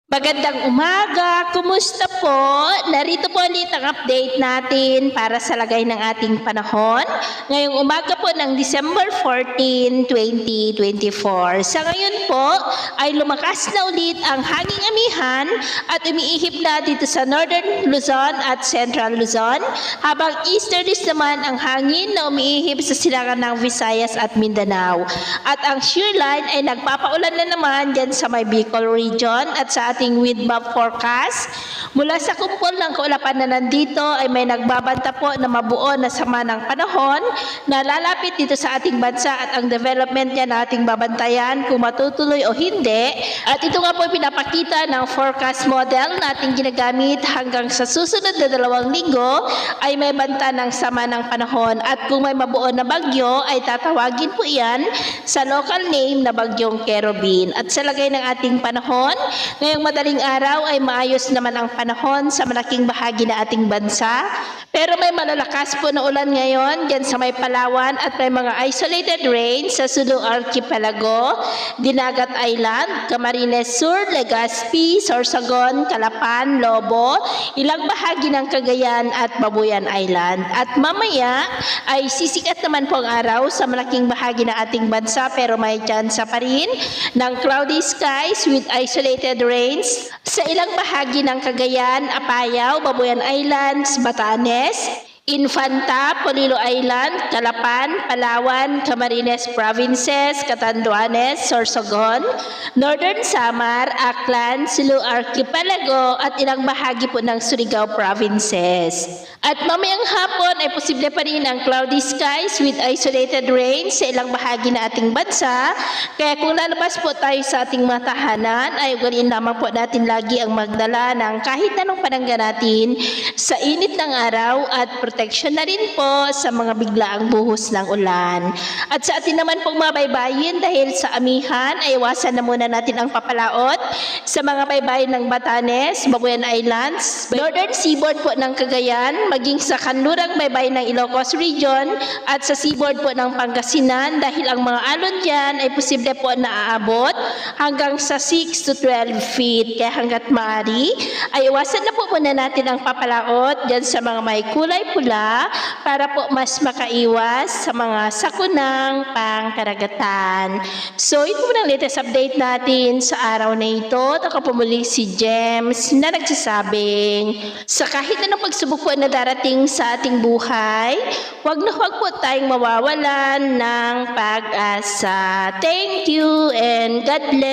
Magandang umaga! Kumusta po? Narito po ulit ang update natin para sa lagay ng ating panahon. Ngayong umaga po ng December 14, 2024. Sa ngayon po ay lumakas na ulit ang hanging amihan at umiihip na dito sa Northern Luzon at Central Luzon, habang easterlies naman ang hangin na umiihip sa silangan ng Visayas at Mindanao. At ang shear line ay nagpapaulan na naman dyan sa may Bicol region at sa ating wind map forecast. Mula sa kumpol ng kaulapan na nandito ay may nagbabanta po na mabuo na sama ng panahon na lalapit dito sa ating bansa, at ang development niya na ating babantayan kung matutuloy o hindi. At ito nga po pinapakita ng forecast model na ating ginagamit hanggang sa susunod na 2 linggo ay may banta ng sama ng panahon, at kung may mabuo na bagyo ay tatawagin po iyan sa local name na bagyong Kerubin. At sa lagay ng ating panahon, ngayong madaling araw ay maayos naman ang panahon sa malaking bahagi na ating bansa. Pero may malalakas po na ulan ngayon dyan sa may Palawan, at may mga isolated rain sa Sulu Archipelago, Dinagat Island, Camarines Sur, Legazpi, Sorsogon, Calapan, Lobo, ilang bahagi ng Cagayan at Babuyan Island. At mamaya ay sisikat naman po ang araw sa malaking bahagi ng ating bansa, pero may tsansa pa rin ng cloudy skies with isolated rains sa ilang bahagi ng Cagayan, Apayao, Babuyan Islands, Batanes, Infanta, Polillo Island, Calapan, Palawan, Camarines Provinces, Catanduanes, Sorsogon, Northern Samar, Aklan, Sulu Archipelago at ilang bahagi po ng Surigao Provinces. At mamayang hapon ay posible pa rin ang cloudy skies with isolated rain sa ilang bahagi na ating bansa. Kaya kung lalabas po tayo sa ating mga tahanan ay ugaliin lamang po natin lagi ang magdala ng kahit anong panangga natin sa init ng araw, at protection na rin po sa mga biglaang buhos ng ulan. At sa atin naman pong mga baybayin, dahil sa amihan ay iwasan na muna natin ang papalaot sa mga baybayin ng Batanes, Babuyan Islands, Northern Seaboard po ng Cagayan, maging sa kanlurang baybayin ng Ilocos Region at sa seaboard po ng Pangasinan, dahil ang mga alon dyan ay posible po na aabot hanggang sa 6 to 12 feet. Kaya hanggat maaari ay iwasan na po muna natin ang papalaot dyan sa mga may kulay pula para po mas makaiwas sa mga sakunang pangkaragatan. So ito po ang latest update natin sa araw na ito. Ako po muli si James na nagsasabing sa kahit anong pagsubok po na darating sa ating buhay, huwag na huwag po tayong mawawalan ng pag-asa. Thank you and God bless.